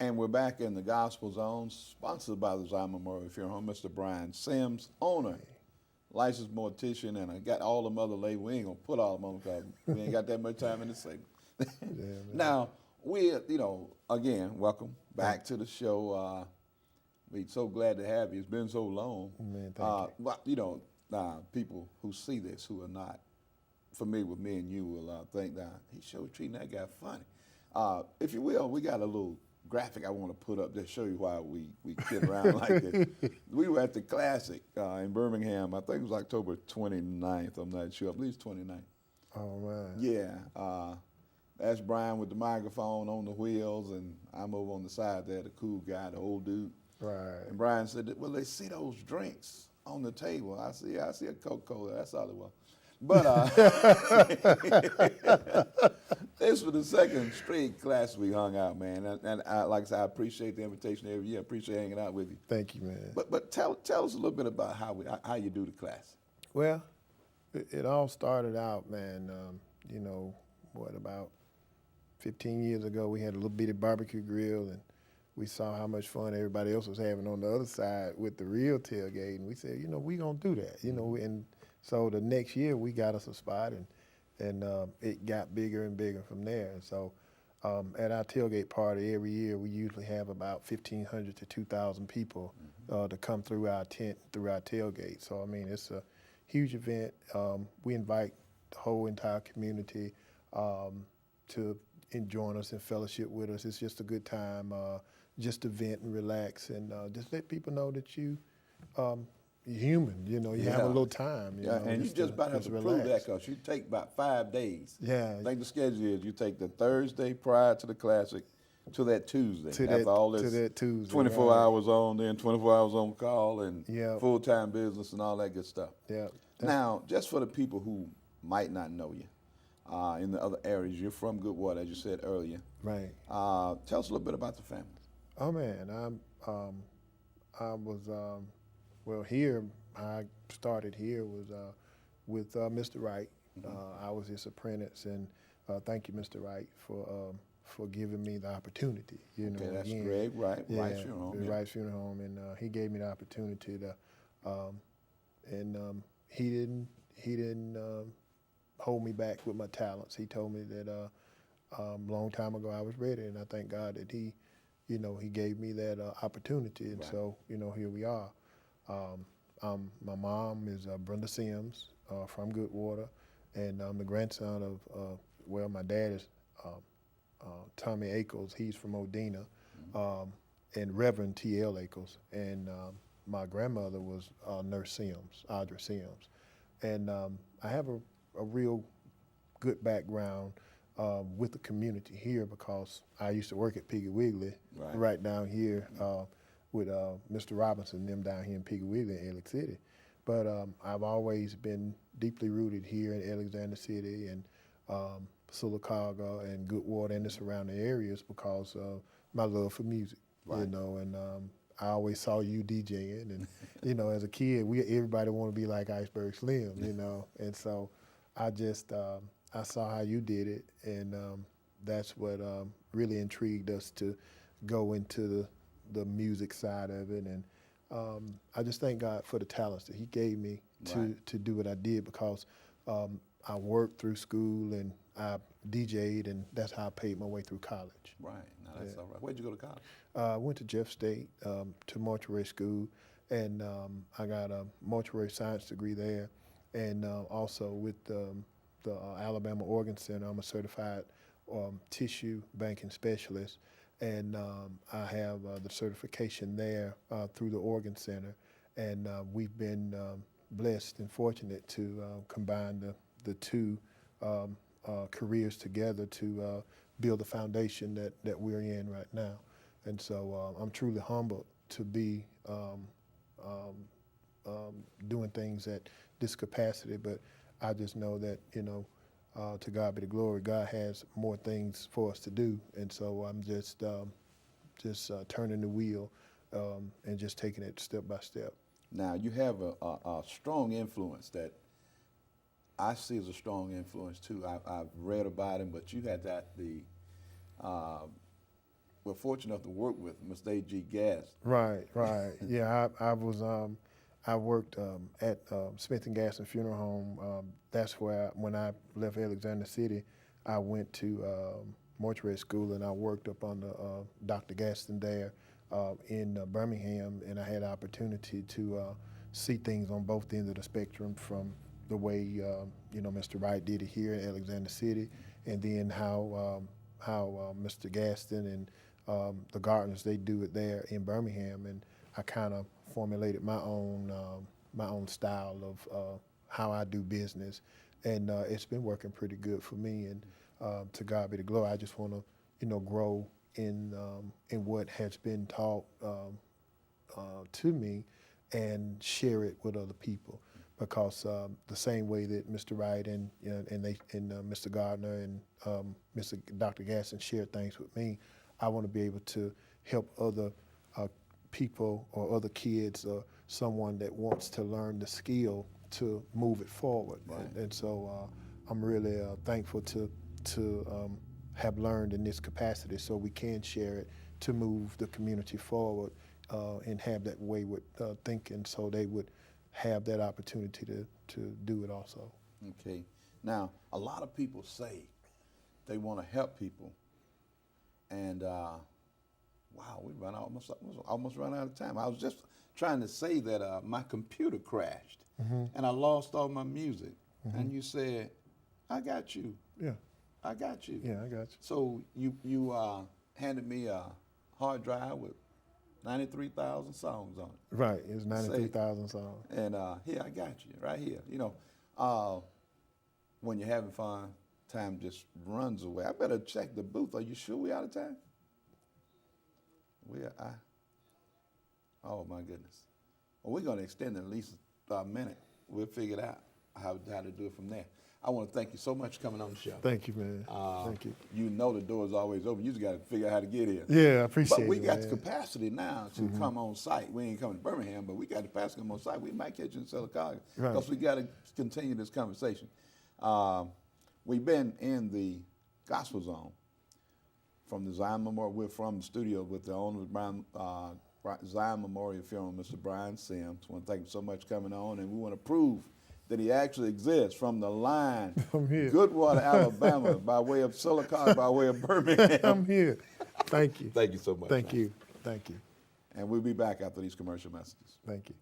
And we're back in the Gospel Zone, sponsored by the Zion Memorial Funeral Home. Mr. Brian Sims, owner, licensed mortician, and I got all them other labels. We ain't gonna put all them on because we ain't got that much time in the segment. Yeah, man. Now, again, welcome back to the show. We're so glad to have you. It's been so long. Man, thank you. But, people who see this who are not familiar with me and you will think that he sure treating that guy funny. If you will, we got a little graphic I want to put up to show you why we kid around like this. We were at the Classic in Birmingham. I think it was October 29th. I'm not sure. I believe it's 29th. Oh, man. Yeah. That's Brian with the microphone on the wheels, and I'm over on the side there, the cool guy, the old dude. Right. And Brian said, well, they see those drinks on the table. I see a Coca-Cola. That's all it was. But this was the second straight class we hung out, man. And like I said, I appreciate the invitation every year. I appreciate hanging out with you. Thank you, man. But tell us a little bit about how you do the class. Well, it all started out, man, about 15 years ago, we had a little bitty barbecue grill, and we saw how much fun everybody else was having on the other side with the real tailgate, and we said, we gonna do that, and so the next year we got us a spot, and it got bigger and bigger from there. And so at our tailgate party every year, we usually have about 1,500 to 2,000 people to come through our tent, through our tailgate. So I mean, it's a huge event. We invite the whole entire community to join us and fellowship with us. It's just a good time, just to vent and relax, and just let people know that you're human. You have a little time. And you just about have to prove that because you take about 5 days. Yeah. I think the schedule is you take the Thursday prior to the Classic to that Tuesday. To that Tuesday. 24 hours on, then 24 hours on call, and Yep. full-time business and all that good stuff. Yeah. Now, just for the people who might not know you, in the other areas, you're from Goodwater, as you said earlier. Right. Tell us a little bit about the family. Oh man, I was here. I started here was with Mr. Wright. I was his apprentice, and thank you, Mr. Wright, for giving me the opportunity. Okay, that's again, Greg Wright, yeah, Wright's Funeral Home. the Wright's Funeral Home, and he gave me the opportunity to, he didn't hold me back with my talents. He told me that long time ago I was ready, and I thank God that he gave me that opportunity, and Right. so here we are. My mom is Brenda Sims from Goodwater, and I'm the grandson of my dad is Tommy Ackles. He's from Odina, and Reverend T.L. Ackles, and my grandmother was Nurse Sims, Audra Sims, and I have a real good background with the community here because I used to work at Piggly Wiggly right down here with Mr. Robinson and them down here in Piggly Wiggly in Ellick City. But I've always been deeply rooted here in Alexander City and Sylacauga and Goodwater and the surrounding areas because of my love for music, and I always saw you DJing, and as a kid, everybody want to be like Iceberg Slim, and so I just I saw how you did it, and that's what really intrigued us to go into the music side of it, and I just thank God for the talents that He gave me to do what I did because I worked through school and I DJ'd, and that's how I paid my way through college. Right. Now that's all right. Where'd you go to college? I went to Jeff State to mortuary school, and I got a mortuary science degree there, and also with the Alabama Organ Center, I'm a certified tissue banking specialist, and I have the certification there through the Organ Center, and we've been blessed and fortunate to combine the two careers together to build the foundation that we're in right now. And so I'm truly humbled to be doing things at this capacity, but I just know that, to God be the glory, God has more things for us to do. And so I'm just turning the wheel and just taking it step by step. Now, you have a strong influence that I see as a strong influence too. I've read about him, but you had were fortunate enough to work with, Mr. A.G. Gas. Right, right. Yeah, I worked at Smith and Gaston Funeral Home. That's where when I left Alexander City, I went to mortuary school and I worked up under Dr. Gaston there in Birmingham, and I had the opportunity to see things on both ends of the spectrum, from the way Mr. Wright did it here in Alexander City, and then how Mr. Gaston and the Gardners, they do it there in Birmingham, and I kind of formulated my own style of how I do business, and it's been working pretty good for me. And to God be the glory. I just want to grow in what has been taught to me and share it with other people, because the same way that Mr. Wright and Mr. Gardner and Dr. Gaston shared things with me, I want to be able to help other people or other kids or someone that wants to learn the skill to move it forward. Right. And so I'm really thankful to have learned in this capacity, so we can share it to move the community forward and have that wayward thinking, so they would have that opportunity to do it also. Okay. Now, a lot of people say they want to help people, and wow, we almost run out of time. I was just trying to say that my computer crashed, and I lost all my music, and you said, "I got you." Yeah. I got you. Yeah, I got you. So you handed me a hard drive with 93,000 songs on it. Right, it's 93,000 songs. And here, I got you, right here. When you're having fun, time just runs away. I better check the booth. Are you sure we out of time? Oh my goodness. Well, we're going to extend it at least a minute. We'll figure it out how to do it from there. I want to thank you so much for coming on the show. Thank you, man. Thank you. You know the door is always open. You just got to figure out how to get here. Yeah, I appreciate it. But we got man. the capacity now to come on site. We ain't coming to Birmingham, but we got the capacity to come on site. We might catch you in Sylacauga, because we got to continue this conversation. We've been in the Gospel Zone from the Zion Memorial. We're from the studio with the owner of Zion Memorial Funeral, Mr. Brian Sims. I want to thank him so much for coming on, and we want to prove that he actually exists from the line, Goodwater, Alabama, by way of Sylacauga, by way of Birmingham. I'm here. Thank you. Thank you so much. Thank you. Thank you. And we'll be back after these commercial messages. Thank you.